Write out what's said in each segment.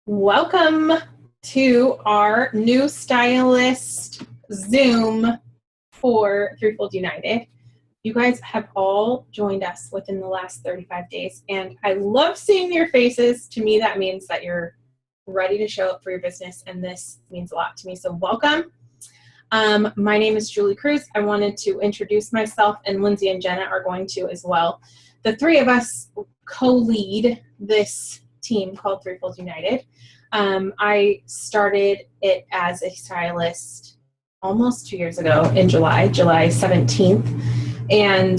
Welcome to our new Stylist Zoom for Threefold United. You guys have all joined us within the last 35 days, and I love seeing your faces. To me, that means that you're ready to show up for your business, and this means a lot to me, so welcome. My name is Julie Cruz. I wanted to introduce myself, and Lindsay and Jenna are going to as well. The three of us co-lead this team called Threefold United. I started it as a stylist almost 2 years ago in July 17th, and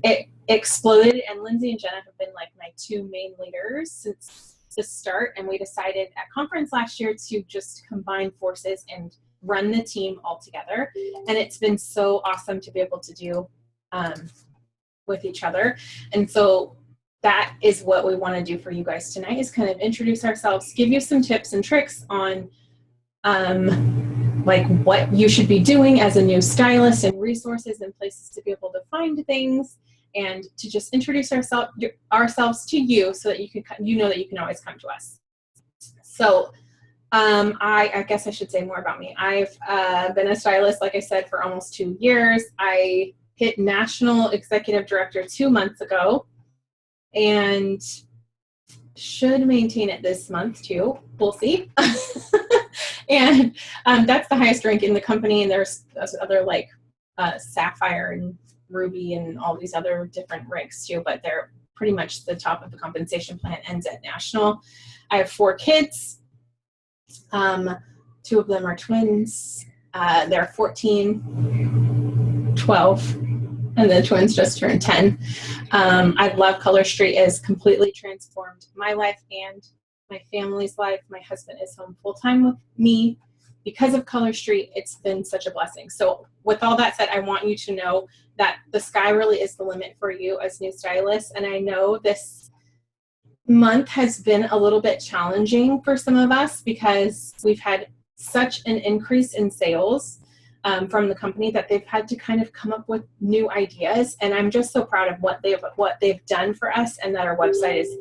it exploded, and Lindsay and Jenna have been like my two main leaders since the start, and we decided at conference last year to just combine forces and run the team all together, and it's been so awesome to be able to do with each other. And so that is what we want to do for you guys tonight, is kind of introduce ourselves, give you some tips and tricks on like what you should be doing as a new stylist, and resources and places to be able to find things, and to just introduce ourselves to you so that you know that you can always come to us. So I guess I should say more about me. I've been a stylist, like I said, for almost 2 years. I hit National Executive Director 2 months ago, and should maintain it this month too. We'll see. And that's the highest rank in the company, and there's other like Sapphire and Ruby and all these other different ranks too, but they're pretty much the top of the compensation plan ends at National. I have 4 kids. 2 of them are twins. They're 14, 12, and the twins just turned 10. I love Color Street. It has completely transformed my life and my family's life. My husband is home full-time with me. Because of Color Street, it's been such a blessing. So with all that said, I want you to know that the sky really is the limit for you as new stylists. And I know this month has been a little bit challenging for some of us because we've had such an increase in sales from the company that they've had to kind of come up with new ideas. And I'm just so proud of what they've done for us, and that our website is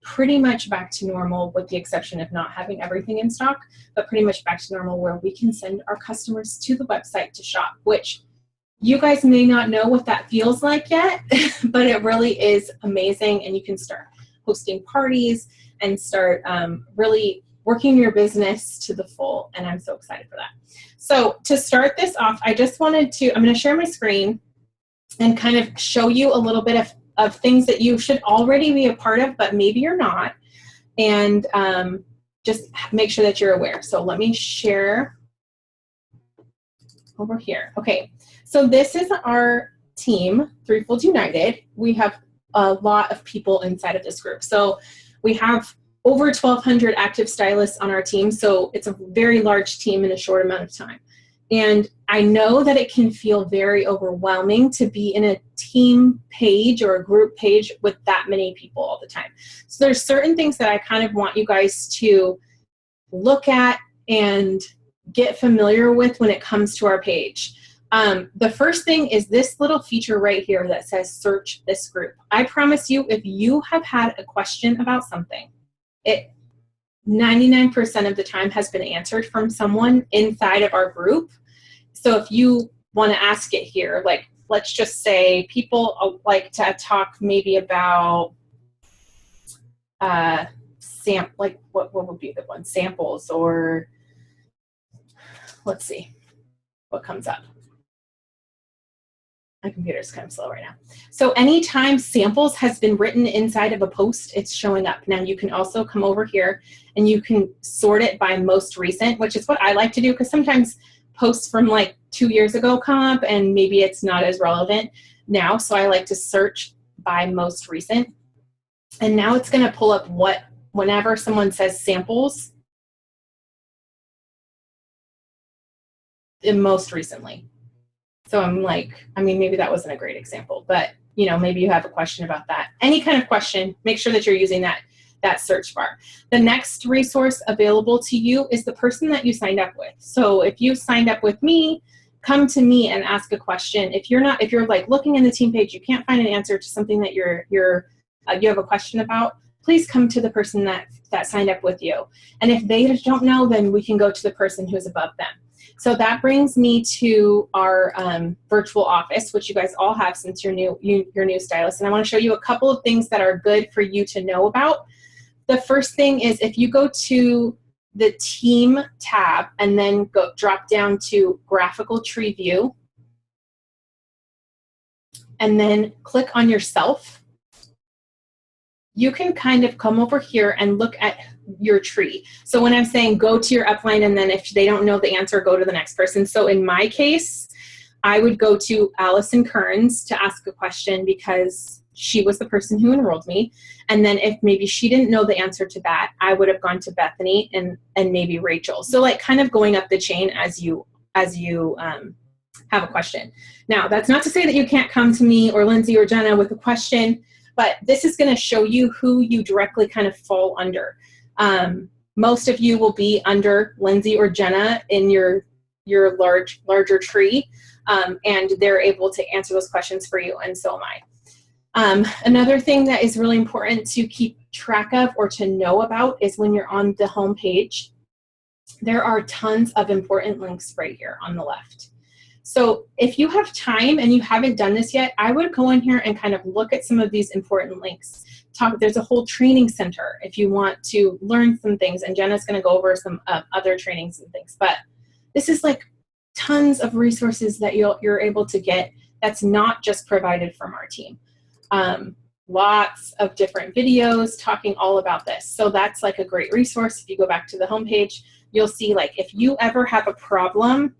pretty much back to normal, with the exception of not having everything in stock, but pretty much back to normal, where we can send our customers to the website to shop, which you guys may not know what that feels like yet, but it really is amazing. And you can start hosting parties and start really working your business to the full, and I'm so excited for that. So to start this off, I just wanted to, I'm going to share my screen and kind of show you a little bit of things that you should already be a part of, but maybe you're not, and just make sure that you're aware. So let me share over here. Okay, so this is our team, Threefold United. We have a lot of people inside of this group. So we have over 1,200 active stylists on our team, so it's a very large team in a short amount of time. And I know that it can feel very overwhelming to be in a team page or a group page with that many people all the time. So there's certain things that I kind of want you guys to look at and get familiar with when it comes to our page. The first thing is this little feature right here that says search this group. I promise you, if you have had a question about something, it 99% of the time has been answered from someone inside of our group. So if you want to ask it here, like let's just say people like to talk maybe about like what would be the one, samples, or let's see what comes up. My computer's kind of slow right now. So anytime samples has been written inside of a post, it's showing up. Now you can also come over here and you can sort it by most recent, which is what I like to do, because sometimes posts from like 2 years ago come up and maybe it's not as relevant now. So I like to search by most recent. And now it's going to pull up whenever someone says samples, in most recently. So I'm like, I mean, maybe that wasn't a great example, but you know, maybe you have a question about that. Any kind of question, make sure that you're using that search bar. The next resource available to you is the person that you signed up with. So if you signed up with me, come to me and ask a question. If you're like looking in the team page, you can't find an answer to something that you have a question about, please come to the person that signed up with you. And if they don't know, then we can go to the person who's above them. So that brings me to our virtual office, which you guys all have since you're new stylists. And I want to show you a couple of things that are good for you to know about. The first thing is if you go to the team tab and then drop down to graphical tree view and then click on yourself, you can kind of come over here and look at your tree. So when I'm saying go to your upline, and then if they don't know the answer, go to the next person. So in my case, I would go to Allison Kearns to ask a question because she was the person who enrolled me. And then if maybe she didn't know the answer to that, I would have gone to Bethany and maybe Rachel. So like kind of going up the chain as you have a question. Now, that's not to say that you can't come to me or Lindsay or Jenna with a question, but this is going to show you who you directly kind of fall under. Most of you will be under Lindsay or Jenna in your larger tree, and they're able to answer those questions for you, and so am I. Another thing that is really important to keep track of or to know about is when you're on the home page, there are tons of important links right here on the left. So if you have time and you haven't done this yet, I would go in here and kind of look at some of these important links. There's a whole training center if you want to learn some things, and Jenna's going to go over some other trainings and things. But this is like tons of resources that you're able to get that's not just provided from our team. Lots of different videos talking all about this. So that's like a great resource. If you go back to the homepage, you'll see like if you ever have a problem,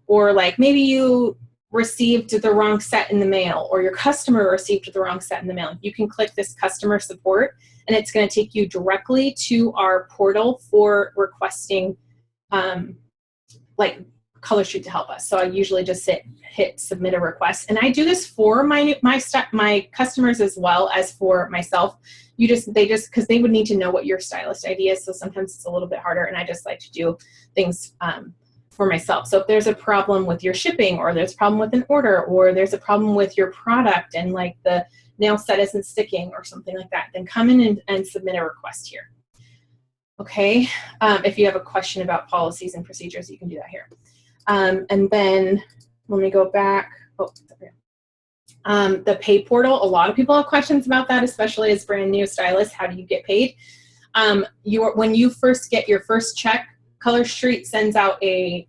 or like maybe you received the wrong set in the mail, or your customer received the wrong set in the mail, you can click this customer support and it's going to take you directly to our portal for requesting like Color Street to help us. So I usually just hit submit a request, and I do this for my customers as well as for myself. They just because they would need to know what your stylist ID is, so sometimes it's a little bit harder, and I just like to do things for myself. So if there's a problem with your shipping, or there's a problem with an order, or there's a problem with your product and like the nail set isn't sticking or something like that, then come in and submit a request here. Okay, if you have a question about policies and procedures, you can do that here. And then let me go back. The pay portal, a lot of people have questions about that, especially as brand new stylists. How do you get paid? When you first get your first check, Color Street sends out a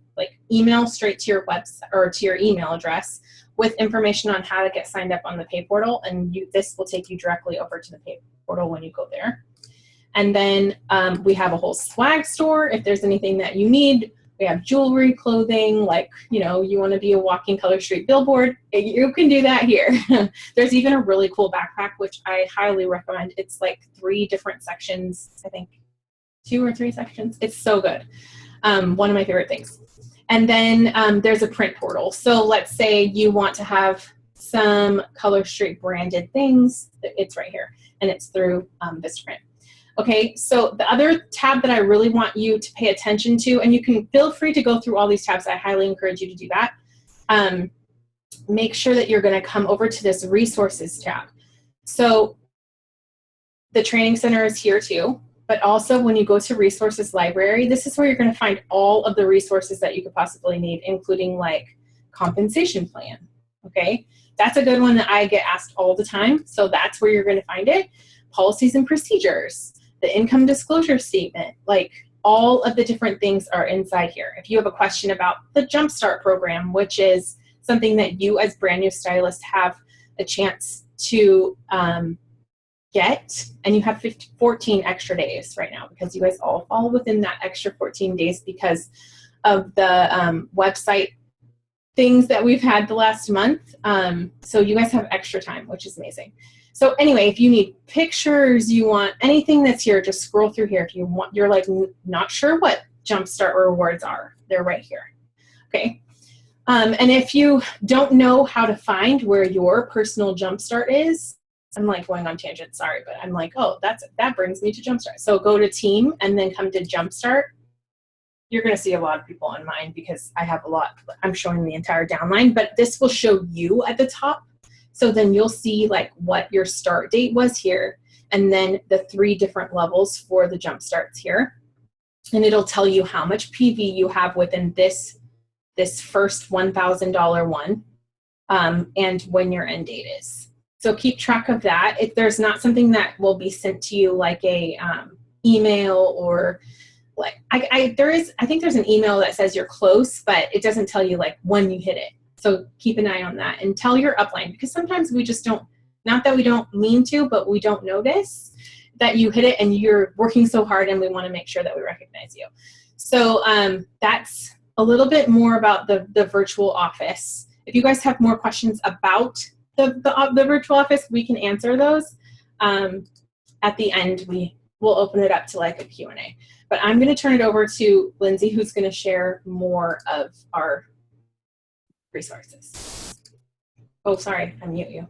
email straight to your website or to your email address with information on how to get signed up on the pay portal, and this will take you directly over to the pay portal when you go there. And then we have a whole swag store if there's anything that you need. We have jewelry, clothing, like, you want to be a walking Color Street billboard, you can do that here. There's even a really cool backpack, which I highly recommend. It's like 3 different sections, I think 2 or 3 sections. It's so good. One of my favorite things. And then there's a print portal. So let's say you want to have some Color Street branded things. It's right here, and it's through Vistaprint. Okay, so the other tab that I really want you to pay attention to, and you can feel free to go through all these tabs, I highly encourage you to do that. Make sure that you're going to come over to this resources tab. So the training center is here too, but also when you go to resources library, this is where you're going to find all of the resources that you could possibly need, including like compensation plan. Okay, that's a good one that I get asked all the time. So that's where you're going to find it. Policies and procedures, the income disclosure statement, like all of the different things are inside here. If you have a question about the Jumpstart program, which is something that you as brand new stylists have a chance to get, and you have 14 extra days right now because you guys all fall within that extra 14 days because of the website things that we've had the last month. So you guys have extra time, which is amazing. So anyway, if you need pictures, you want anything that's here, just scroll through here. If you're like not sure what Jumpstart rewards are, they're right here. Okay. And if you don't know how to find where your personal Jumpstart is, I'm like going on tangent, sorry, but I'm like, oh, that brings me to Jumpstart. So go to team and then come to Jumpstart. You're going to see a lot of people on mine because I have a lot. I'm showing the entire downline, but this will show you at the top. So then you'll see like what your start date was here. and then the 3 different levels for the jump starts here. And it'll tell you how much PV you have within this first $1,000 one, and when your end date is. So keep track of that. If there's not something that will be sent to you like a email, or like I think there's an email that says you're close, but it doesn't tell you like when you hit it. So keep an eye on that and tell your upline, because sometimes we just don't, not that we don't mean to, but we don't notice that you hit it and you're working so hard, and we want to make sure that we recognize you. So that's a little bit more about the virtual office. If you guys have more questions about the virtual office, we can answer those. At the end, we'll open it up to like a Q&A. But I'm going to turn it over to Lindsay, who's going to share more of our resources. Oh, sorry, I mute you.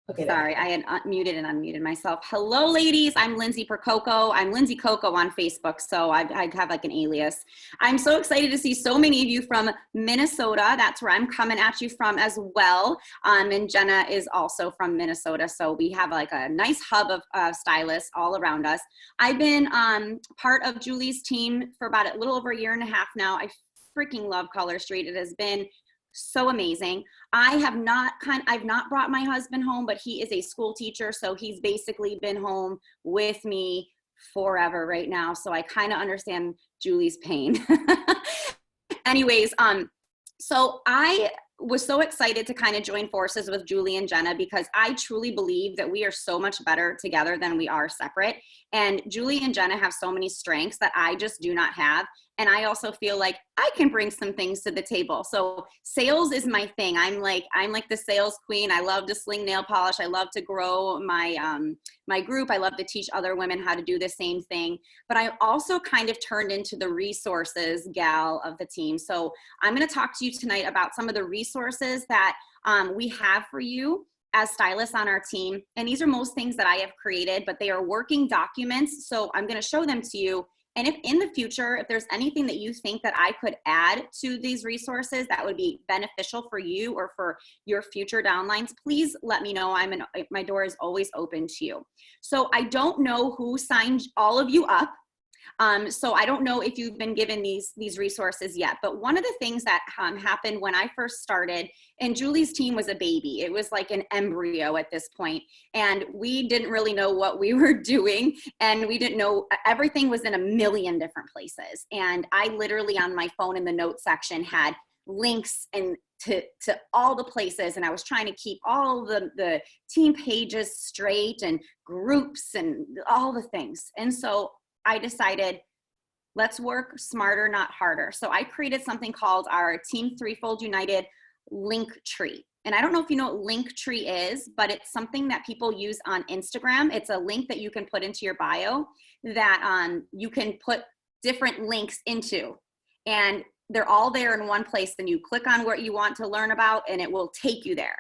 Okay. Sorry, I had muted and unmuted myself. Hello, ladies. I'm Lindsay Percoco. I'm Lindsay Coco on Facebook, so I have like an alias. I'm so excited to see so many of you from Minnesota. That's where I'm coming at you from as well. And Jenna is also from Minnesota, so we have like a nice hub of stylists all around us. I've been part of Julie's team for about a little over a year and a half now. I freaking love Color Street. It has been so amazing. I've not brought my husband home, but he is a school teacher, so he's basically been home with me forever right now. So I kind of understand Julie's pain. Anyways, so I was so excited to kind of join forces with Julie and Jenna, because I truly believe that we are so much better together than we are separate. And Julie and Jenna have so many strengths that I just do not have. And I also feel like I can bring some things to the table. So sales is my thing. I'm like the sales queen. I love to sling nail polish. I love to grow my my group. I love to teach other women how to do the same thing. But I also kind of turned into the resources gal of the team. So I'm going to talk to you tonight about some of the resources that we have for you as stylists on our team. And these are most things that I have created, but they are working documents. So I'm going to show them to you. And if in the future, if there's anything that you think that I could add to these resources that would be beneficial for you or for your future downlines, please let me know. My door is always open to you. So I don't know who signed all of you up. So I don't know if you've been given these resources yet, but one of the things that happened when I first started, and Julie's team was a baby. It was like an embryo at this point, and we didn't really know what we were doing, and we didn't know, everything was in a million different places. And I literally on my phone in the notes section had links and to all the places, and I was trying to keep all the team pages straight and groups and all the things. And so I decided, let's work smarter, not harder. So I created something called our Team Threefold United link tree. And I don't know if you know what link tree is, but it's something that people use on Instagram. It's a link that you can put into your bio that you can put different links into. And they're all there in one place. Then you click on what you want to learn about and it will take you there.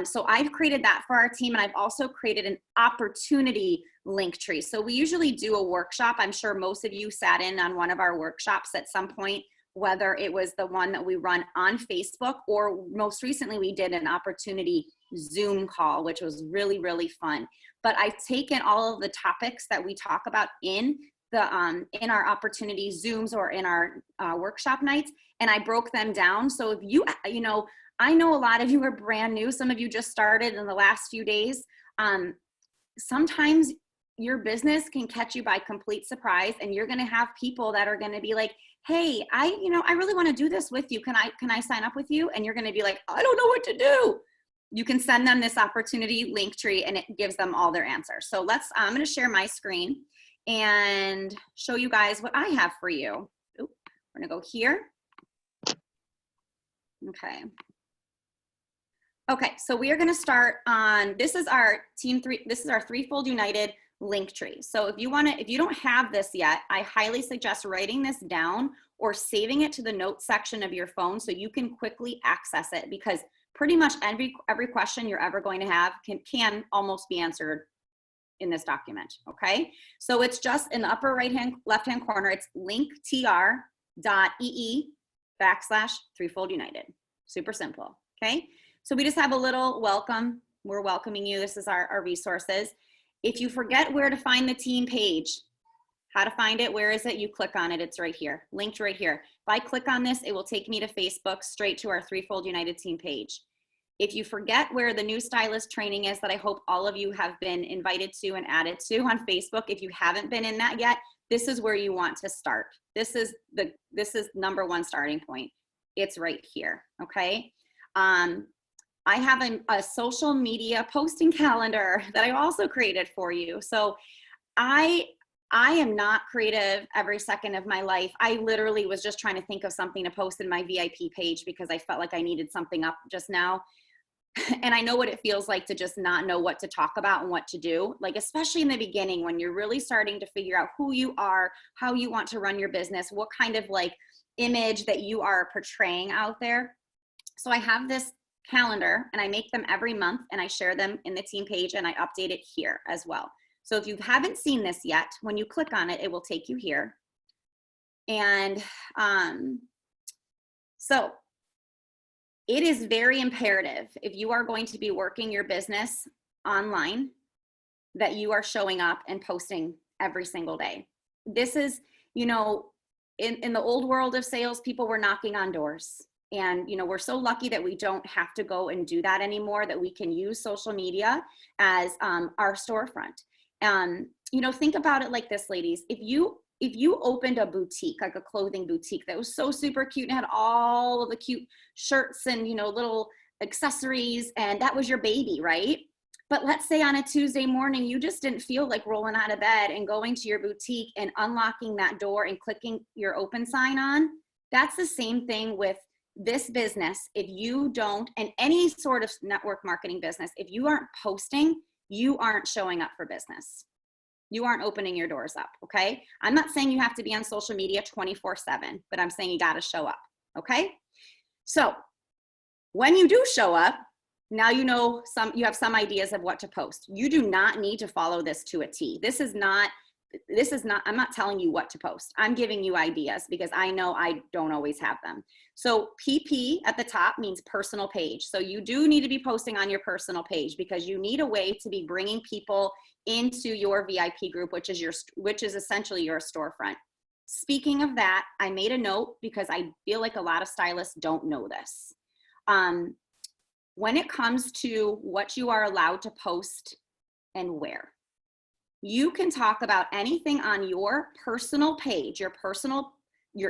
So I've created that for our team, and I've also created an opportunity link tree. So we usually do a workshop. I'm sure most of you sat in on one of our workshops at some point, whether it was the one that we run on Facebook, or most recently we did an opportunity Zoom call, which was really, really fun. But I've taken all of the topics that we talk about in our opportunity Zooms or in our workshop nights, and I broke them down. So if I know a lot of you are brand new. Some of you just started in the last few days. Sometimes your business can catch you by complete surprise, and you're going to have people that are going to be like, hey, I really want to do this with you. Can I sign up with you? And you're going to be like, I don't know what to do. You can send them this opportunity link tree, and it gives them all their answers. So I'm going to share my screen and show you guys what I have for you. We're going to go here. Okay, so we are going to start on, this is our Threefold United link tree. So if you don't have this yet, I highly suggest writing this down or saving it to the notes section of your phone so you can quickly access it, because pretty much every question you're ever going to have can almost be answered in this document. Okay, so it's just in the upper left-hand corner, it's linktr.ee/Threefold United. Super simple. Okay, so we just have a little welcome. We're welcoming you. This is our resources. If you forget where to find the team page, how to find it, where is it? You click on it, it's right here, linked right here. If I click on this, it will take me to Facebook, straight to our Threefold United Team page. If you forget where the new stylist training is that I hope all of you have been invited to and added to on Facebook, if you haven't been in that yet, this is where you want to start. This is number one starting point. It's right here, okay? I have a social media posting calendar that I also created for you. So I am not creative every second of my life. I literally was just trying to think of something to post in my VIP page because I felt like I needed something up just now. And I know what it feels like to just not know what to talk about and what to do. Like, especially in the beginning when you're really starting to figure out who you are, how you want to run your business, what kind of like image that you are portraying out there. So I have this calendar and I make them every month and I share them in the team page and I update it here as well. So if you haven't seen this yet, when you click on it, it will take you here. And so it is very imperative if you are going to be working your business online that you are showing up and posting every single day. This is, you know, in the old world of sales, people were knocking on doors. And, you know, we're so lucky that we don't have to go and do that anymore, that we can use social media as our storefront. You know, think about it like this, ladies. If you opened a boutique, like a clothing boutique that was so super cute and had all of the cute shirts and, you know, little accessories, and that was your baby, right? But let's say on a Tuesday morning, you just didn't feel like rolling out of bed and going to your boutique and unlocking that door and clicking your open sign on. That's the same thing with this business. If you don't, and any sort of network marketing business, if you aren't posting, you aren't showing up for business. You aren't opening your doors up, okay? I'm not saying you have to be on social media 24/7, but I'm saying you gotta show up, okay? So when you do show up, now you know you have some ideas of what to post. You do not need to follow this to a T. This is not, I'm not telling you what to post. I'm giving you ideas because I know I don't always have them. So PP at the top means personal page. So you do need to be posting on your personal page because you need a way to be bringing people into your VIP group, which is essentially your storefront. Speaking of that, I made a note because I feel like a lot of stylists don't know this. When it comes to what you are allowed to post and where, you can talk about anything on your personal page, your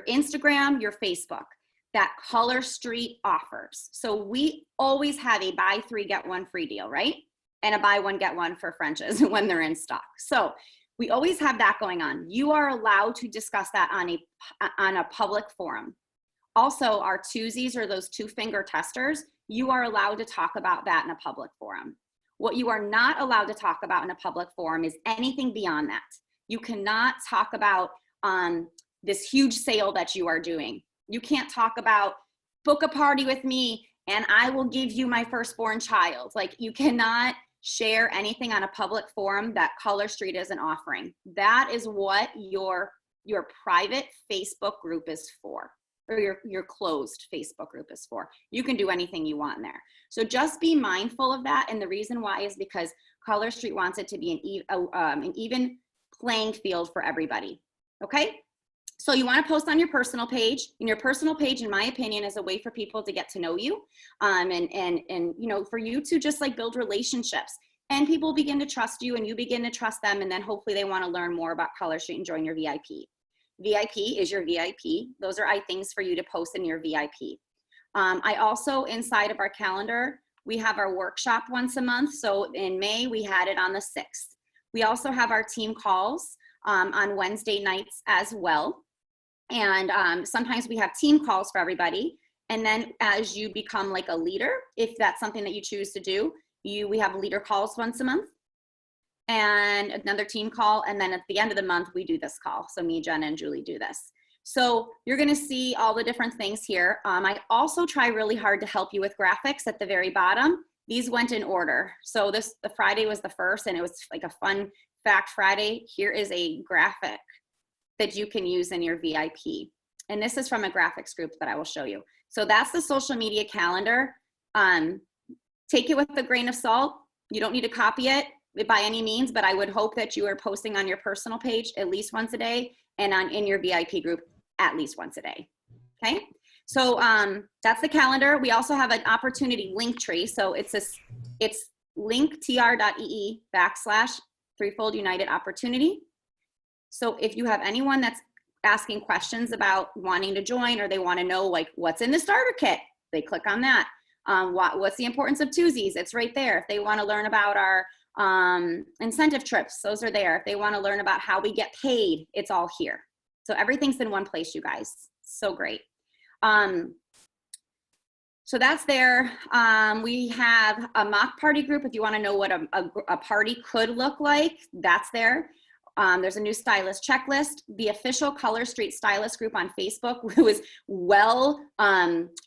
Instagram, your Facebook, that Color Street offers. So we always have a buy 3, get 1 free deal, right? And a buy 1, get 1 for Frenches when they're in stock. So we always have that going on. You are allowed to discuss that on a public forum. Also, our twosies, or those 2-finger testers, you are allowed to talk about that in a public forum. What you are not allowed to talk about in a public forum is anything beyond that. You cannot talk about this huge sale that you are doing. You can't talk about book a party with me and I will give you my firstborn child. Like, you cannot share anything on a public forum that Color Street isn't offering. That is what your private Facebook group is for, or your closed Facebook group is for. You can do anything you want in there. So just be mindful of that. And the reason why is because Color Street wants it to be an even playing field for everybody. Okay? So you want to post on your personal page. And your personal page, in my opinion, is a way for people to get to know you, and you know, for you to just like build relationships. And people begin to trust you and you begin to trust them, and then hopefully they want to learn more about Color Street and join your VIP. VIP is your VIP. Those are things for you to post in your VIP. I also, inside of our calendar, we have our workshop once a month. So in May, we had it on the 6th. We also have our team calls on Wednesday nights as well. And sometimes we have team calls for everybody. And then as you become like a leader, if that's something that you choose to do, we have leader calls once a month and another team call. And then at the end of the month, we do this call. So me, Jen, and Julie do this. So you're going to see all the different things here. I also try really hard to help you with graphics at the very bottom. These went in order. So the Friday was the first, and it was like a fun fact Friday. Here is a graphic that you can use in your VIP. And this is from a graphics group that I will show you. So that's the social media calendar. Take it with a grain of salt. You don't need to copy it. by any means, but I would hope that you are posting on your personal page at least once a day and in your VIP group at least once a day. Okay. So that's the calendar. We also have an opportunity link tree. So it's linktr.ee/Threefold United Opportunity. So if you have anyone that's asking questions about wanting to join, or they want to know like what's in the starter kit, they click on that. What's the importance of twosies? It's right there. If they want to learn about our incentive trips, those are there. If they want to learn about how we get paid, it's all here. So everything's in one place, you guys. So great. So that's there. We have a mock party group. If you want to know what a party could look like, that's there. There's a new stylist checklist. The official Color Street Stylist group on Facebook was well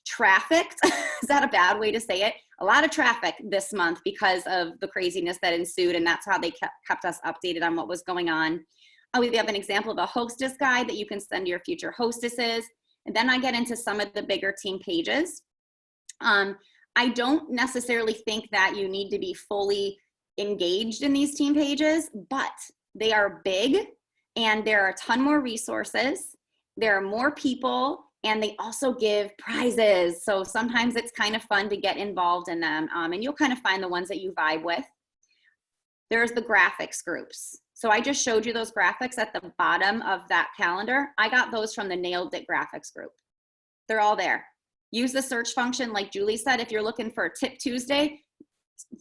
trafficked. Is that a bad way to say it? A lot of traffic this month because of the craziness that ensued, and that's how they kept us updated on what was going on. We have an example of a hostess guide that you can send to your future hostesses. And then I get into some of the bigger team pages. I don't necessarily think that you need to be fully engaged in these team pages, but they are big and there are a ton more resources. There are more people and they also give prizes. So sometimes it's kind of fun to get involved in them, and you'll kind of find the ones that you vibe with. There's the graphics groups. So I just showed you those graphics at the bottom of that calendar. I got those from the Nailed It graphics group. They're all there. Use the search function, like Julie said. If you're looking for Tip Tuesday,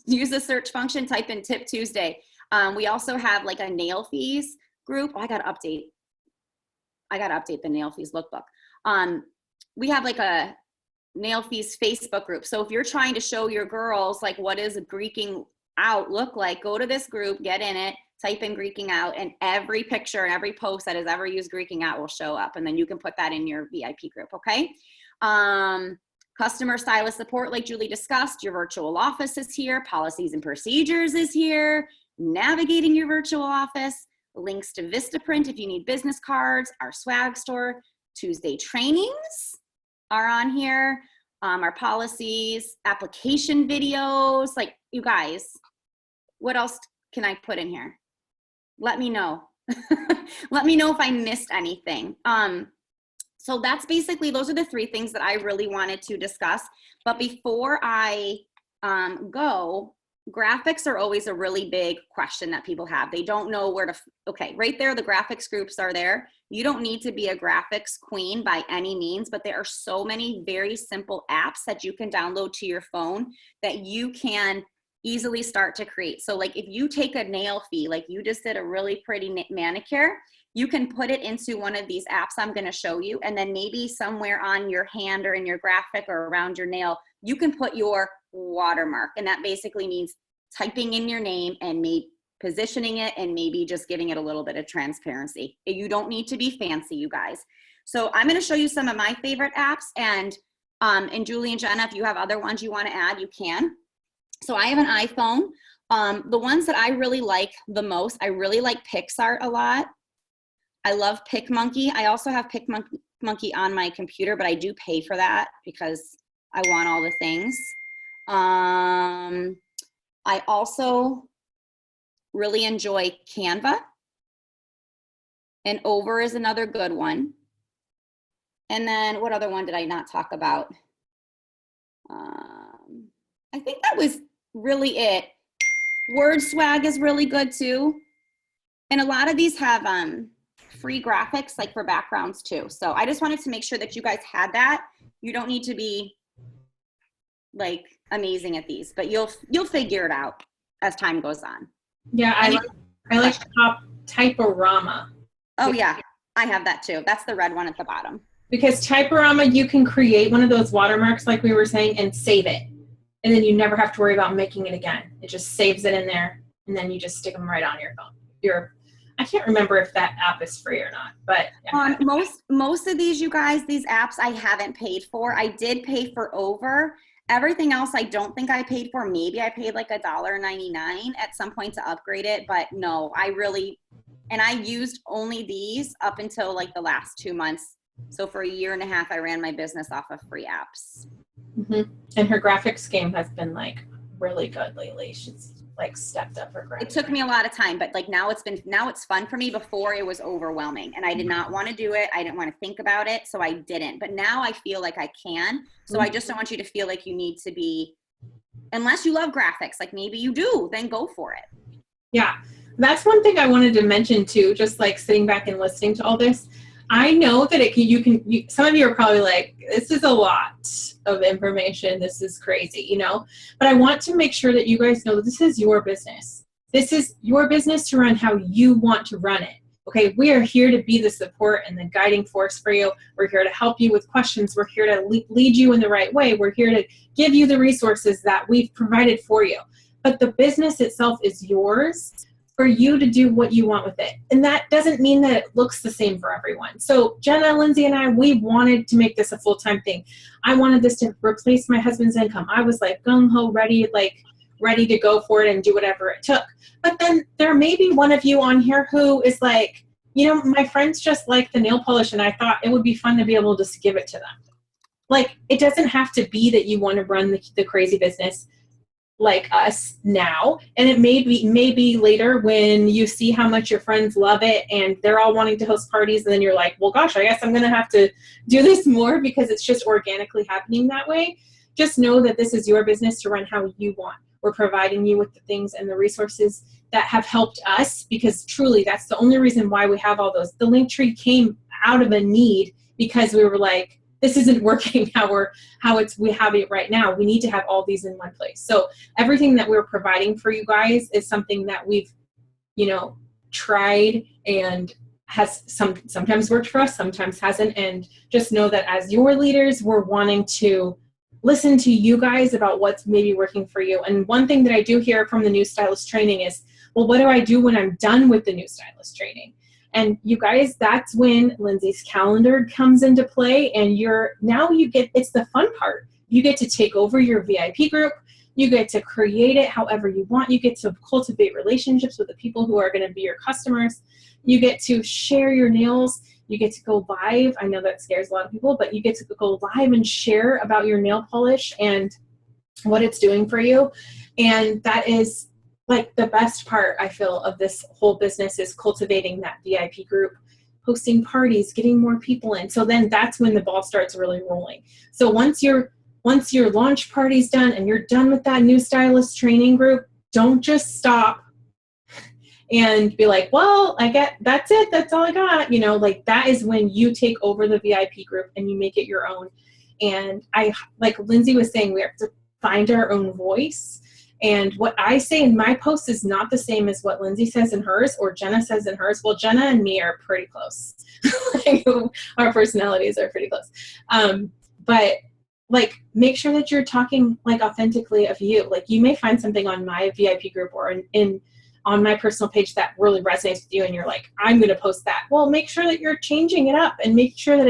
use the search function, type in Tip Tuesday. We also have like a nail fees group. Oh, I gotta update the nail fees lookbook. We have like a nail fees Facebook group. So if you're trying to show your girls like what is Greeking out look like, go to this group, get in it, type in Greeking out, and every picture and every post that has ever used Greeking out will show up, and then you can put that in your VIP group. Okay. Customer stylist support, like Julie discussed, your virtual office is here, policies and procedures is here, navigating your virtual office, links to Vistaprint if you need business cards, our swag store, Tuesday trainings are on here, our policies, application videos. Like, you guys, what else can I put in here? Let me know. Let me know if I missed anything. So that's basically, those are the three things that I really wanted to discuss. But before I go, graphics are always a really big question that people have. They don't know where to, okay, right there, the graphics groups are there. You don't need to be a graphics queen by any means, but there are so many very simple apps that you can download to your phone that you can easily start to create. So like if you take a nail fee, like you just did a really pretty manicure, you can put it into one of these apps I'm going to show you. And then maybe somewhere on your hand or in your graphic or around your nail, you can put your watermark. And that basically means typing in your name and maybe positioning it and maybe just giving it a little bit of transparency. You don't need to be fancy, you guys. So I'm going to show you some of my favorite apps, and Julie and Jenna, if you have other ones you want to add, you can. So I have an iPhone. The ones that I really like the most, I really like PixArt a lot. I love PicMonkey. I also have PicMonkey on my computer, but I do pay for that because I want all the things. I also really enjoy Canva, and Over is another good one. And then what other one did I not talk about? I think that was really it. Word Swag is really good too. And a lot of these have free graphics, like for backgrounds too. So I just wanted to make sure that you guys had that. You don't need to be like amazing at these, but you'll figure it out as time goes on. Yeah, I like Typorama. Oh yeah, I have that too. That's the red one at the bottom. Because Typorama, you can create one of those watermarks like we were saying and save it. And then you never have to worry about making it again. It just saves it in there, and then you just stick them right on your phone. I can't remember if that app is free or not, but yeah. Most of these, you guys, these apps I haven't paid for. I did pay for Over. Everything else I don't think I paid for. Maybe I paid like $1.99 at some point to upgrade it, but no, and I used only these up until like the last 2 months. So for 1.5 years, I ran my business off of free apps. Mm-hmm. And her graphics game has been like really good lately. She's like stepped up for granted. It took me a lot of time, but like now it's fun for me. Before it was overwhelming and I did not want to do it. I didn't want to think about it. So I didn't, but now I feel like I can. So I just don't want you to feel like you need to be, unless you love graphics, like maybe you do, then go for it. Yeah. That's one thing I wanted to mention too, just like sitting back and listening to all this. I know that some of you are probably like, this is a lot of information. This is crazy, you know, but I want to make sure that you guys know that this is your business. This is your business to run how you want to run it. Okay. We are here to be the support and the guiding force for you. We're here to help you with questions. We're here to lead you in the right way. We're here to give you the resources that we've provided for you. But the business itself is yours for you to do what you want with it. And that doesn't mean that it looks the same for everyone. So Jenna, Lindsay, and I, we wanted to make this a full-time thing. I wanted this to replace my husband's income. I was like gung-ho, ready to go for it and do whatever it took. But then there may be one of you on here who is like, you know, my friends just like the nail polish and I thought it would be fun to be able to just give it to them. Like, it doesn't have to be that you want to run the crazy business like us now, and it may be later when you see how much your friends love it and they're all wanting to host parties, and then you're like, well gosh, I guess I'm gonna have to do this more because it's just organically happening that way. Just know that this is your business to run how you want. We're providing you with the things and the resources that have helped us, because truly that's the only reason why we have all those. The Linktree came out of a need because we were like, this isn't working we have it right now. We need to have all these in one place. So everything that we're providing for you guys is something that we've, you know, tried and has sometimes worked for us, sometimes hasn't. And just know that as your leaders, we're wanting to listen to you guys about what's maybe working for you. And one thing that I do hear from the new stylist training is, well, what do I do when I'm done with the new stylist training? And you guys, that's when Lindsay's calendar comes into play, and it's the fun part. You get to take over your VIP group. You get to create it however you want. You get to cultivate relationships with the people who are going to be your customers. You get to share your nails. You get to go live. I know that scares a lot of people, but you get to go live and share about your nail polish and what it's doing for you. And that is like the best part, I feel, of this whole business is cultivating that VIP group, hosting parties, getting more people in. So then that's when the ball starts really rolling. So once your launch party's done and you're done with that new stylist training group, don't just stop and be like, well, that's it. That's all I got. You know, like that is when you take over the VIP group and you make it your own. And like Lindsay was saying, we have to find our own voice. And what I say in my post is not the same as what Lindsay says in hers or Jenna says in hers. Well, Jenna and me are pretty close. Like, our personalities are pretty close. But like, make sure that you're talking like authentically of you. Like, you may find something on my VIP group or on my personal page that really resonates with you, and you're like, I'm going to post that. Well, make sure that you're changing it up and make sure that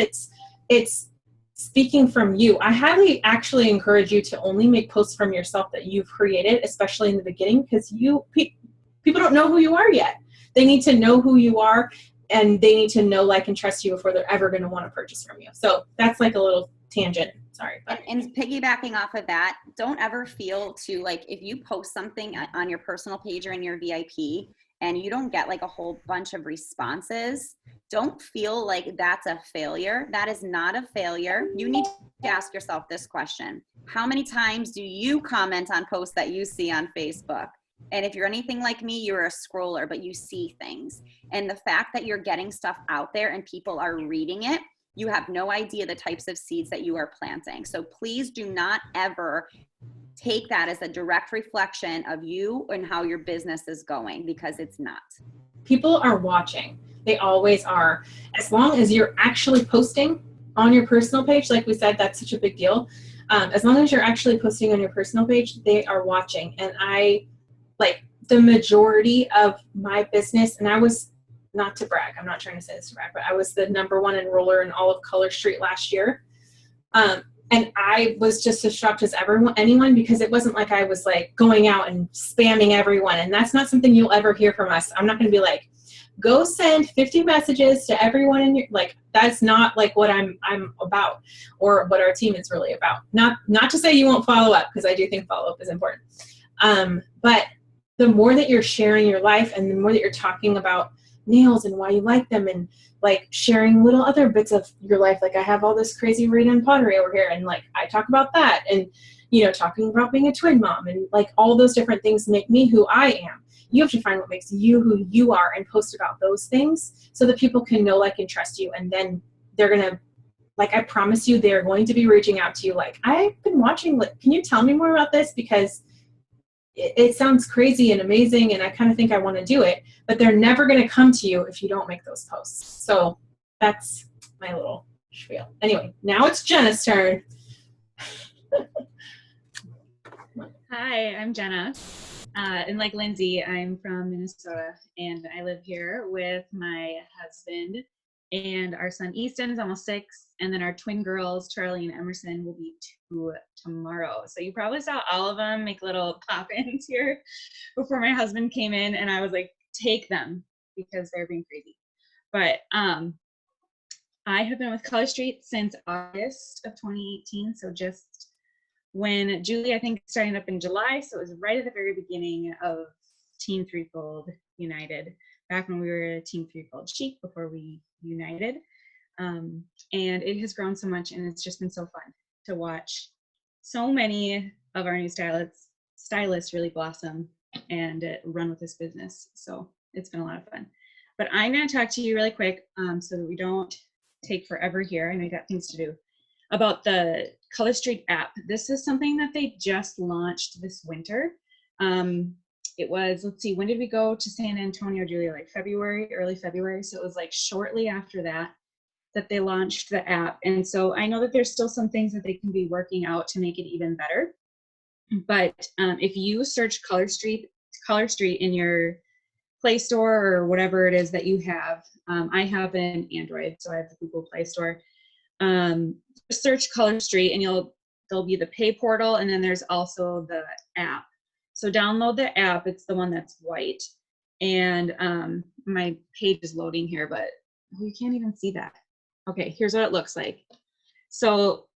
it's speaking from you. I highly actually encourage you to only make posts from yourself that you've created, especially in the beginning, because people don't know who you are yet. They need to know who you are, and they need to know, like, and trust you before they're ever going to want to purchase from you. So that's like a little tangent. Sorry. And piggybacking off of that, don't ever feel like, if you post something on your personal page or in your VIP and you don't get like a whole bunch of responses, don't feel like that's a failure. That is not a failure. You need to ask yourself this question: how many times do you comment on posts that you see on Facebook? And if you're anything like me, you're a scroller, but you see things. And the fact that you're getting stuff out there and people are reading it, you have no idea the types of seeds that you are planting. So please do not ever take that as a direct reflection of you and how your business is going, because it's not. People are watching. They always are. As long as you're actually posting on your personal page, like we said, that's such a big deal. As long as you're actually posting on your personal page, they are watching. And the majority of my business, and I was, not to brag, I'm not trying to say this to brag, but I was the #1 enroller in all of Color Street last year. And I was just as shocked as anyone, because it wasn't like I was like going out and spamming everyone. And that's not something you'll ever hear from us. I'm not going to be like, go send 50 messages to everyone in your, like, that's not like what I'm about, or what our team is really about. Not to say you won't follow up, because I do think follow up is important. But the more that you're sharing your life and the more that you're talking about nails and why you like them and like sharing little other bits of your life, like I have all this crazy redone pottery over here and like I talk about that, and you know, talking about being a twin mom and like all those different things make me who I am. You have to find what makes you who you are and post about those things so that people can know, like, and trust you, and then they're gonna, like, I promise you, they're going to be reaching out to you like, I've been watching, like, can you tell me more about this, because it sounds crazy and amazing and I kind of think I want to do it, but they're never going to come to you if you don't make those posts. So that's my little spiel. Anyway, now it's Jenna's turn. Hi, I'm Jenna. And like Lindsay, I'm from Minnesota and I live here with my husband and our son Easton is almost 6. And then our twin girls, Charlie and Emerson, will be 2 tomorrow. So you probably saw all of them make little pop-ins here before my husband came in, and I was like, take them because they're being crazy. But I have been with Color Street since August of 2018. So just when Julie, I think, started up in July. So it was right at the very beginning of Team Threefold United, back when we were Team Threefold Chic before we united. And it has grown so much, and it's just been so fun to watch so many of our new stylists really blossom and run with this business. So it's been a lot of fun. But I'm going to talk to you really quick so that we don't take forever here, and I got things to do, about the Color Street app. This is something that they just launched this winter. It was, let's see, when did we go to San Antonio, Julia? Like February, early February. So it was like shortly after that they launched the app. And so I know that there's still some things that they can be working out to make it even better. But if you search Color Street in your Play Store or whatever it is that you have, I have an Android, so I have the Google Play Store. Search Color Street and there'll be the pay portal, and then there's also the app. So download the app. It's the one that's white. And my page is loading here, but you can't even see that. Okay, here's what it looks like. So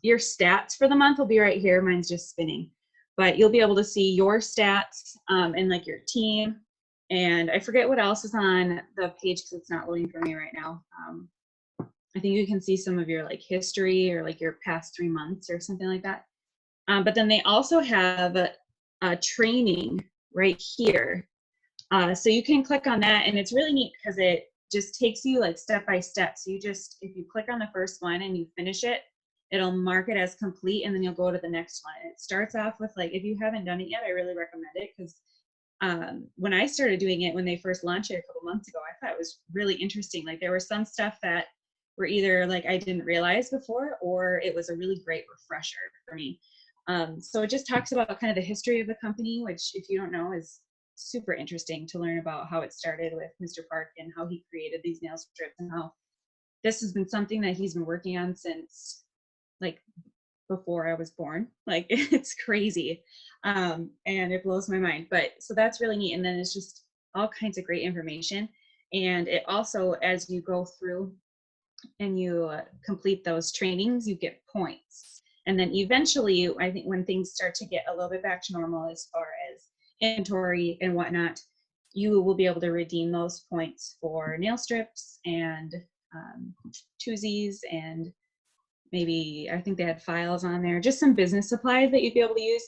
your stats for the month will be right here. Mine's just spinning. But you'll be able to see your stats and like your team. And I forget what else is on the page because it's not loading for me right now. I think you can see some of your like history or like your past 3 months or something like that. But then they also have a training right here. So you can click on that, and it's really neat because it just takes you like step by step. So if you click on the first one and you finish it, it'll mark it as complete, and then you'll go to the next one. And it starts off with, like, if you haven't done it yet, I really recommend it because when I started doing it, when they first launched it a couple months ago, I thought it was really interesting. Like there was some stuff that were either like I didn't realize before, or it was a really great refresher for me. So it just talks about kind of the history of the company, which if you don't know is super interesting to learn about how it started with Mr. Park and how he created these nail strips and how this has been something that he's been working on since like before I was born. Like it's crazy. And it blows my mind, but so that's really neat. And then it's just all kinds of great information. And it also, as you go through and you complete those trainings, you get points. And then eventually, I think when things start to get a little bit back to normal as far as inventory and whatnot, you will be able to redeem those points for nail strips and twosies, and maybe I think they had files on there, just some business supplies that you'd be able to use.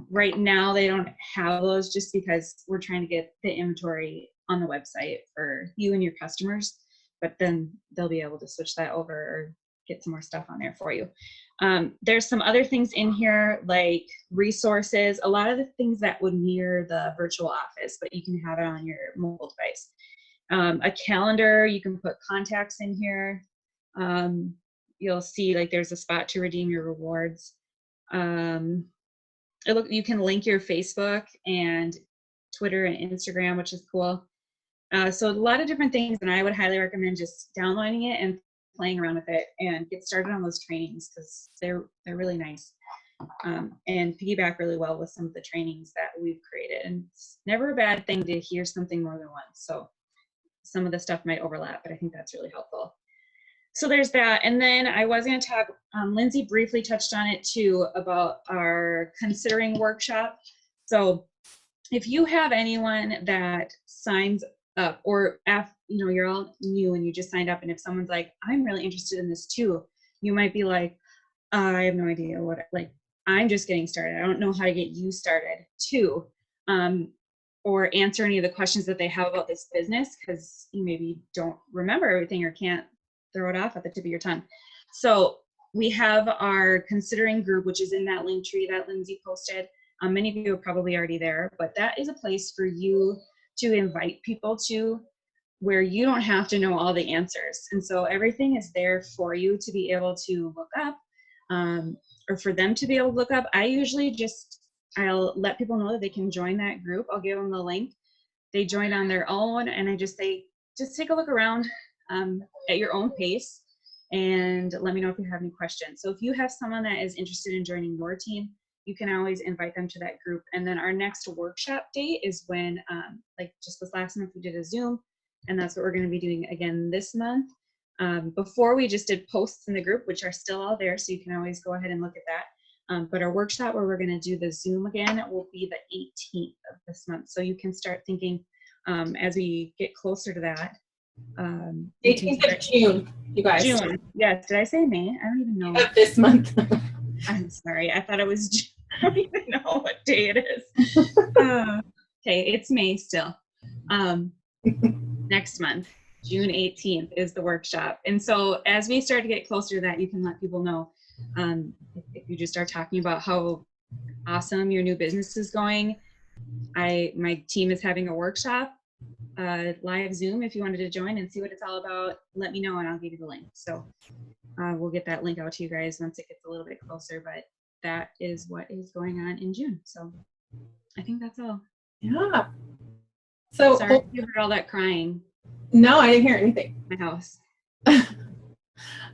Right now, they don't have those just because we're trying to get the inventory on the website for you and your customers, but then they'll be able to switch that over or get some more stuff on there for you. There's some other things in here like resources, a lot of the things that would mirror the virtual office, but you can have it on your mobile device. A calendar, you can put contacts in here. You'll see like there's a spot to redeem your rewards. You can link your Facebook and Twitter and Instagram, which is cool. So a lot of different things, and I would highly recommend just downloading it and playing around with it and get started on those trainings because they're really nice and piggyback really well with some of the trainings that we've created. And it's never a bad thing to hear something more than once. So some of the stuff might overlap, but I think that's really helpful. So there's that. And then I was going to talk, Lindsay briefly touched on it too, about our considering workshop. So if you have anyone that signs up, or you're all new and you just signed up, and if someone's like, I'm really interested in this too, you might be like, I have no idea I'm just getting started. I don't know how to get you started too. Or answer any of the questions that they have about this business, because you maybe don't remember everything or can't throw it off at the tip of your tongue. So we have our considering group, which is in that link tree that Lindsay posted. Many of you are probably already there, but that is a place for you to invite people to, where you don't have to know all the answers. And so everything is there for you to be able to look up, or for them to be able to look up. I'll let people know that they can join that group. I'll give them the link. They join on their own, and I just say, just take a look around at your own pace, and let me know if you have any questions. So if you have someone that is interested in joining your team, you can always invite them to that group. And then our next workshop date is when, just this last month, we did a Zoom, and that's what we're going to be doing again this month. Before, we just did posts in the group, which are still all there, so you can always go ahead and look at that. But our workshop where we're going to do the Zoom again will be the 18th of this month. So you can start thinking as we get closer to that. 18th of June, you guys. June. Yes. Did I say May? I don't even know. Of this month. I'm sorry. I thought it was June. I don't even know what day it is. Okay, it's May still. Next month, June 18th is the workshop. And so as we start to get closer to that, you can let people know. If you just start talking about how awesome your new business is going, my team is having a workshop, live Zoom. If you wanted to join and see what it's all about, let me know and I'll give you the link. So we'll get that link out to you guys once it gets a little bit closer, but that is what is going on in June. So I think that's all. Yeah. So sorry if you heard all that crying. No, I didn't hear anything. My house.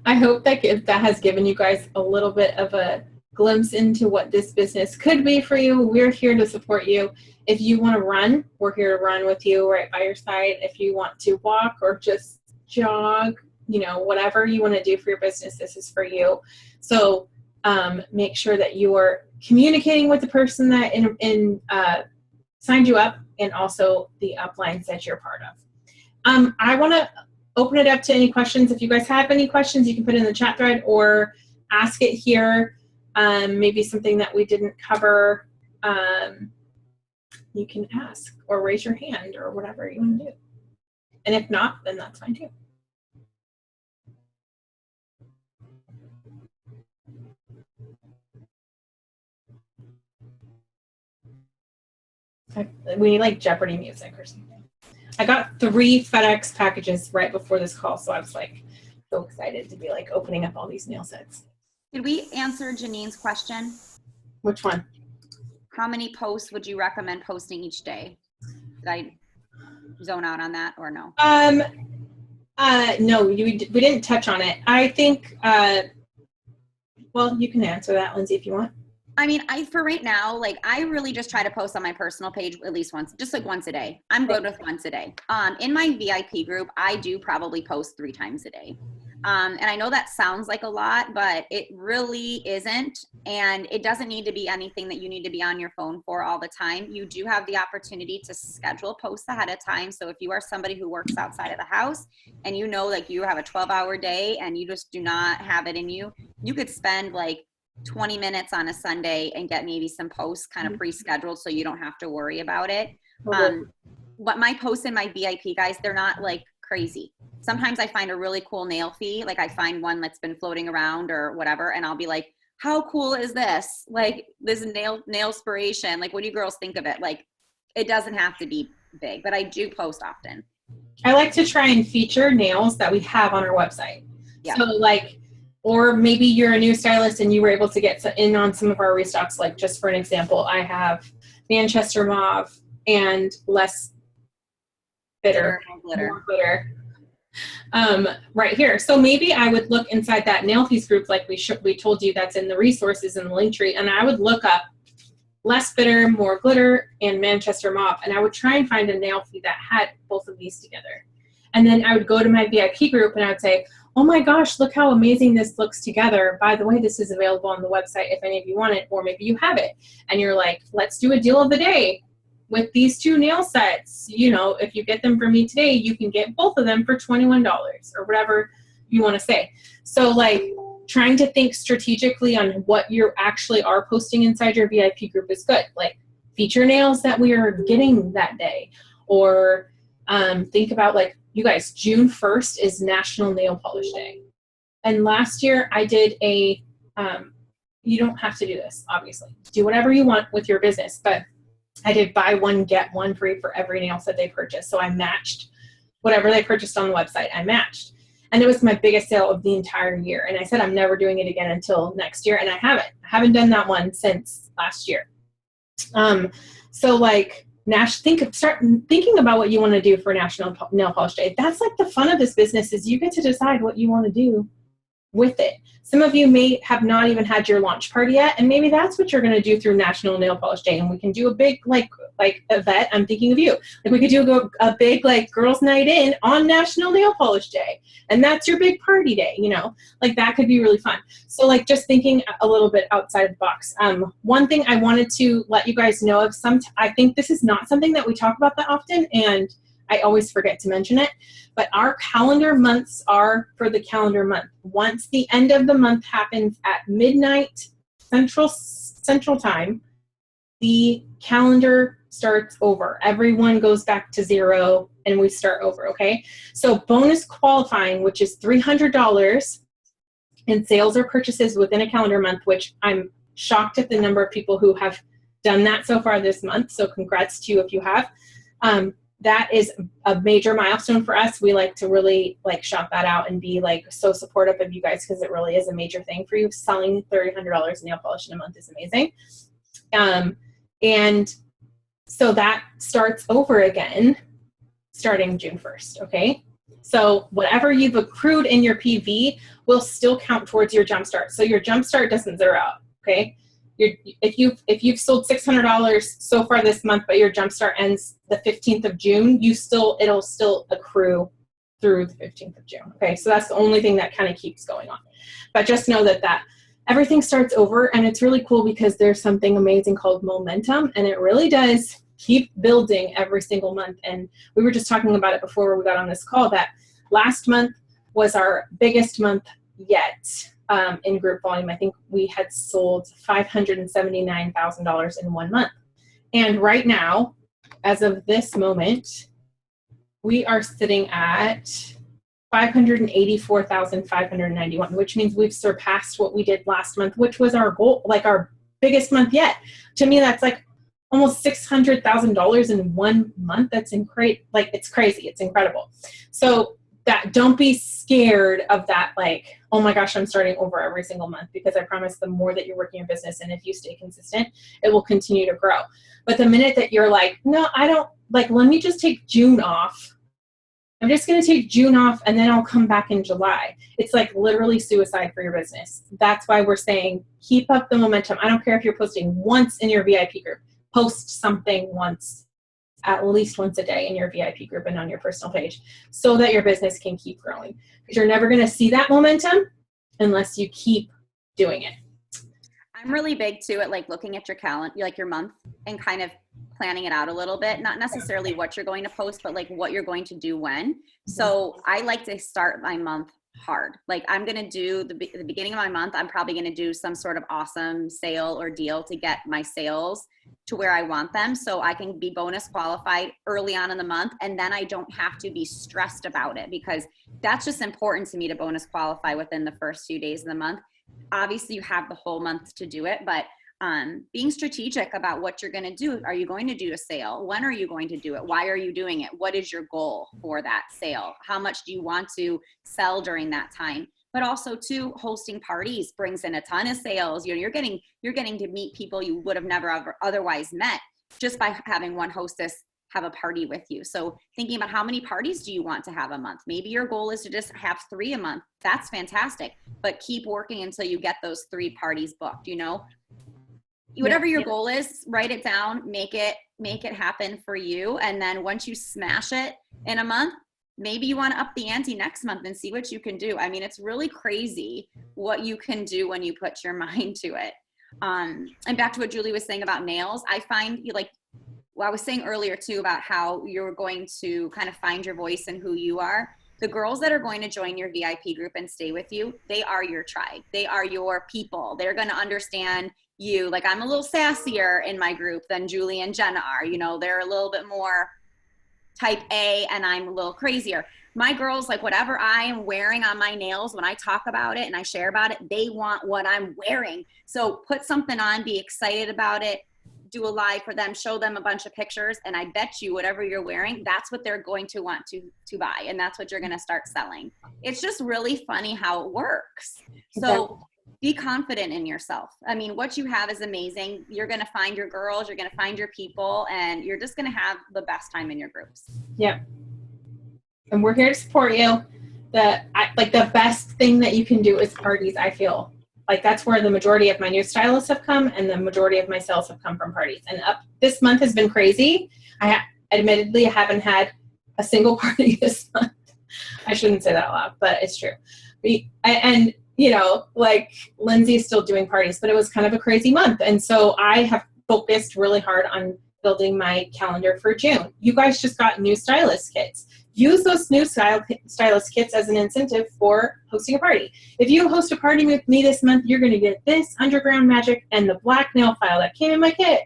I hope that has given you guys a little bit of a glimpse into what this business could be for you. We're here to support you. If you want to run, we're here to run with you right by your side. If you want to walk or just jog, whatever you want to do for your business, this is for you. So make sure that you are communicating with the person that signed you up, and also the uplines that you're part of. I want to open it up to any questions. If you guys have any questions, you can put it in the chat thread or ask it here. Maybe something that we didn't cover, you can ask or raise your hand or whatever you want to do. And if not, then that's fine too. We need like Jeopardy music or something. I got 3 FedEx packages right before this call, so I was like so excited to be like opening up all these nail sets. Did we answer Janine's question? Which one? How many posts would you recommend posting each day? Did I zone out on that or no? No, we didn't touch on it. I think, well, you can answer that, Lindsay, if you want. I mean, for right now, I really just try to post on my personal page at least once, just once a day. I'm good with once a day. In my VIP group, I do probably post 3 times a day. And I know that sounds like a lot, but it really isn't. And it doesn't need to be anything that you need to be on your phone for all the time. You do have the opportunity to schedule posts ahead of time. So if you are somebody who works outside of the house and you have a 12-hour day and you just do not have it in you, you could spend 20 minutes on a Sunday and get maybe some posts kind of pre-scheduled so you don't have to worry about it. What my posts in my VIP, guys, they're not crazy. Sometimes I find a really cool nail fee. I find one that's been floating around or whatever, and I'll be like, how cool is this? This nail inspiration. What do you girls think of it? It doesn't have to be big, but I do post often. I like to try and feature nails that we have on our website. Yeah. So or maybe you're a new stylist and you were able to get in on some of our restocks. Just for an example, I have Manchester Mauve and less bitter, more glitter right here. So maybe I would look inside that nail piece group we told you that's in the resources in the link tree, and I would look up less bitter, more glitter, and Manchester Mauve, and I would try and find a nail fee that had both of these together. And then I would go to my VIP group and I would say, oh my gosh, look how amazing this looks together. By the way, this is available on the website if any of you want it, or maybe you have it. And you're like, let's do a deal of the day. with these 2 nail sets, you know, if you get them from me today, you can get both of them for $21 or whatever you want to say. So like trying to think strategically on what you actually are posting inside your VIP group is good. Like feature nails that we are getting that day, or think about like, you guys, June 1st is National Nail Polish Day. And last year I did a, you don't have to do this, obviously. Do whatever you want with your business, but I did buy one, get one free for every nail set they purchased. So I matched whatever they purchased on the website, I matched. And it was my biggest sale of the entire year. And I said, I'm never doing it again until next year. And I haven't done that one since last year. So like, start thinking about what you want to do for National Nail Polish Day. That's like the fun of this business, is you get to decide what you want to do with it. Some of you may have not even had your launch party yet, and maybe that's what you're going to do through National Nail Polish Day. And we can do a big like event. I'm thinking of you. Like we could do a big like girls' night in on National Nail Polish Day, and that's your big party day. You know, like that could be really fun. So like just thinking a little bit outside the box. One thing I wanted to let you guys know of, I think this is not something that we talk about that often, and I always forget to mention it, but our calendar months are for the calendar month. Once the end of the month happens at midnight Central Time, the calendar starts over. Everyone goes back to 0 and we start over, okay? So bonus qualifying, which is $300 in sales or purchases within a calendar month, which I'm shocked at the number of people who have done that so far this month. So congrats to you if you have. That is a major milestone for us. We like to really like shout that out and be like so supportive of you guys, because it really is a major thing for you. Selling $300 nail polish in a month is amazing. And so that starts over again starting June 1st, okay? So whatever you've accrued in your PV will still count towards your jumpstart. So your jumpstart doesn't zero out, okay? If you've sold $600 so far this month, but your jumpstart ends the 15th of June, it'll still accrue through the 15th of June. Okay, so that's the only thing that kind of keeps going on. But just know that everything starts over, and it's really cool because there's something amazing called momentum, and it really does keep building every single month. And we were just talking about it before we got on this call, that last month was our biggest month yet. In group volume. I think we had sold $579,000 in 1 month. And right now, as of this moment, we are sitting at $584,591, which means we've surpassed what we did last month, which was our goal, like our biggest month yet. To me, that's like almost $600,000 in 1 month. That's like, it's crazy. It's incredible. So don't be scared of that, like, oh my gosh, I'm starting over every single month, because I promise the more that you're working your business, and if you stay consistent, it will continue to grow. But the minute that you're like, no, I don't, like, let me just take June off. I'm just going to take June off and then I'll come back in July. It's like literally suicide for your business. That's why we're saying keep up the momentum. I don't care if you're posting once in your VIP group, post something once. At least once a day in your VIP group and on your personal page, so that your business can keep growing. Because you're never going to see that momentum unless you keep doing it. I'm really big too at like looking at your calendar, like your month, and kind of planning it out a little bit. Not necessarily what you're going to post, but like what you're going to do when. So I like to start my month hard. Like I'm going to do the beginning of my month, I'm probably going to do some sort of awesome sale or deal to get my sales to where I want them, so I can be bonus qualified early on in the month, and then I don't have to be stressed about it, because that's just important to me to bonus qualify within the first few days of the month. Obviously you have the whole month to do it, but being strategic about what you're going to do. Are you going to do a sale? When are you going to do it? Why are you doing it? What is your goal for that sale? How much do you want to sell during that time? But also too, hosting parties brings in a ton of sales. You're getting to meet people you would have never otherwise met just by having one hostess have a party with you. So thinking about how many parties do you want to have a month? Maybe your goal is to just have 3 a month. That's fantastic. But keep working until you get those 3 parties booked, Whatever your goal is, write it down, make it happen for you. And then once you smash it in a month, maybe you want to up the ante next month and see what you can do. I mean, it's really crazy what you can do when you put your mind to it. And back to what Julie was saying about nails, I find I was saying earlier too about how you're going to kind of find your voice and who you are. The girls that are going to join your VIP group and stay with you, they are your tribe. They are your people. They're going to understand you. Like, I'm a little sassier in my group than Julie and Jenna are. You know, they're a little bit more type A and I'm a little crazier. My girls, like whatever I am wearing on my nails, when I talk about it and I share about it, they want what I'm wearing. So put something on, be excited about it, do a live for them, show them a bunch of pictures, and I bet you whatever you're wearing, that's what they're going to want to buy, and that's what you're going to start selling. It's just really funny how it works. So be confident in yourself. I mean, what you have is amazing. You're going to find your girls, you're going to find your people, and you're just going to have the best time in your groups. Yep. And we're here to support you. The best thing that you can do is parties, I feel. Like, that's where the majority of my new stylists have come, and the majority of my sales have come from parties. And this month has been crazy. Admittedly, I haven't had a single party this month. I shouldn't say that out loud, but it's true. And you know, like, Lindsay is still doing parties, but it was kind of a crazy month. And so I have focused really hard on building my calendar for June. You guys just got new stylist kits. Use those new stylist kits as an incentive for hosting a party. If you host a party with me this month, you're going to get this underground magic and the black nail file that came in my kit.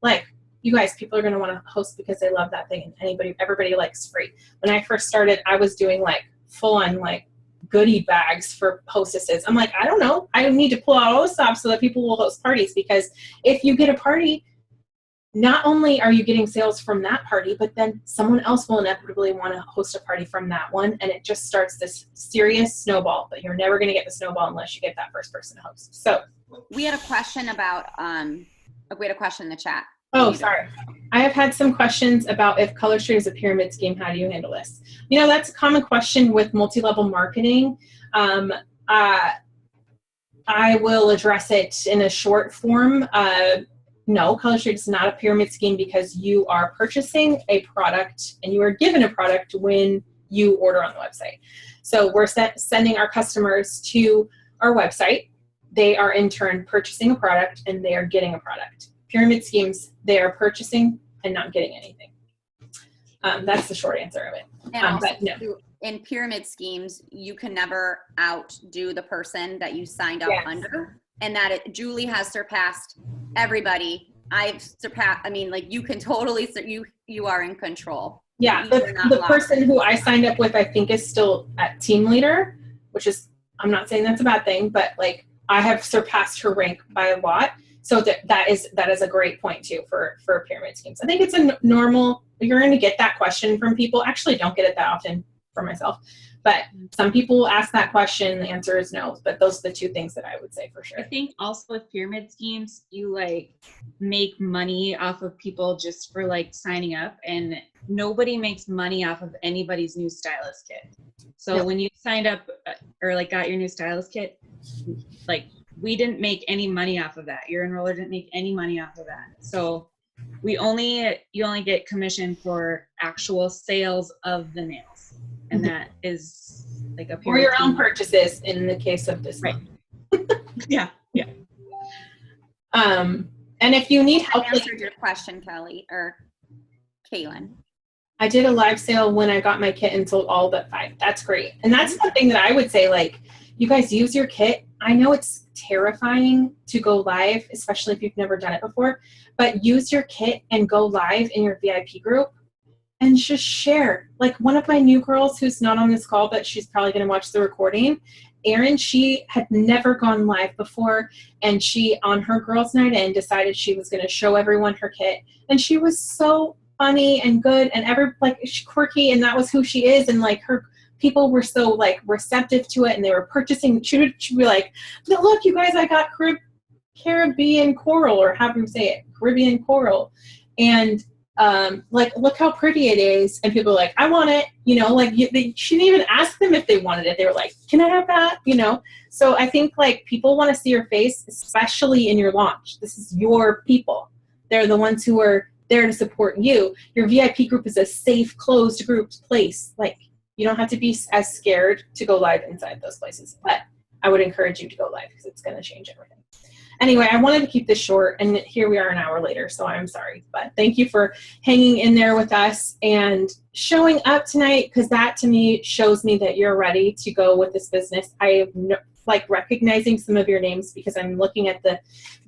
Like, you guys, people are going to want to host because they love that thing, and everybody likes free. When I first started, I was doing like full-on like goodie bags for hostesses. I'm like, I don't know. I need to pull out all the stuff so that people will host parties, because if you get a party, not only are you getting sales from that party, but then someone else will inevitably want to host a party from that one. And it just starts this serious snowball, but you're never going to get the snowball unless you get that first person to host. So we had a question about, we had a question in the chat. Oh, sorry. I have had some questions about if Color Street is a pyramid scheme, how do you handle this? You know, that's a common question with multi-level marketing. I will address it in a short form. No, Color Street is not a pyramid scheme, because you are purchasing a product and you are given a product when you order on the website. So we're sending our customers to our website. They are in turn purchasing a product and they are getting a product. Pyramid schemes, they are purchasing and not getting anything. That's the short answer of it. And also, but no. In pyramid schemes, you can never outdo the person that you signed up under. And that Julie has surpassed everybody. I've surpassed, I mean, like, you can totally, you are in control. Yeah, the person who I signed up with, I think, is still at team leader, which is, I'm not saying that's a bad thing, but like, I have surpassed her rank by a lot. So that is a great point too for pyramid schemes. I think it's a normal, you're going to get that question from people. Actually, don't get it that often for myself, but some people will ask that question. The answer is no, but those are the two things that I would say for sure. I think also with pyramid schemes, you like make money off of people just for like signing up, and nobody makes money off of anybody's new stylist kit. So when you signed up or like got your new stylist kit, like, we didn't make any money off of that. Your enroller didn't make any money off of that. So you only get commission for actual sales of the nails. And that is like a or your own purchases in the case of this month. Yeah. And if you need help, I answered your question, Kelly or Kaylin. I did a live sale when I got my kit and sold all but 5. That's great. And that's something that I would say, like, you guys use your kit. I know it's terrifying to go live, especially if you've never done it before, but use your kit and go live in your VIP group and just share. Like, one of my new girls who's not on this call, but she's probably going to watch the recording, Erin, she had never gone live before, and she, on her girls' night in, decided she was going to show everyone her kit. And she was so funny and good and she's quirky, and that was who she is. And like, her people were so like receptive to it, and they were purchasing. She'd be like, look, you guys, I got Caribbean coral, or however you say it, Caribbean coral. And like, look how pretty it is. And people are like, I want it, you know, like she didn't even ask them if they wanted it. They were like, can I have that? You know? So I think like people want to see your face, especially in your launch. This is your people. They're the ones who are there to support you. Your VIP group is a safe, closed group place. Like, you don't have to be as scared to go live inside those places, but I would encourage you to go live because it's going to change everything. Anyway, I wanted to keep this short, and here we are an hour later, so I'm sorry. But thank you for hanging in there with us and showing up tonight, because that to me shows me that you're ready to go with this business. I have like recognizing some of your names because I'm looking at the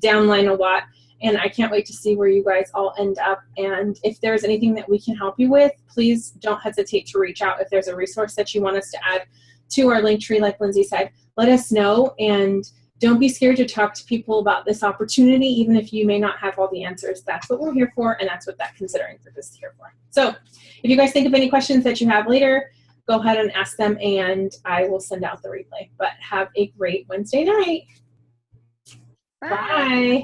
downline a lot, and I can't wait to see where you guys all end up. And if there's anything that we can help you with, please don't hesitate to reach out. If there's a resource that you want us to add to our link tree, like Lindsay said, let us know. And don't be scared to talk to people about this opportunity, even if you may not have all the answers. That's what we're here for, and that's what that considering purpose is here for. So if you guys think of any questions that you have later, go ahead and ask them, and I will send out the replay. But have a great Wednesday night. Bye. Bye.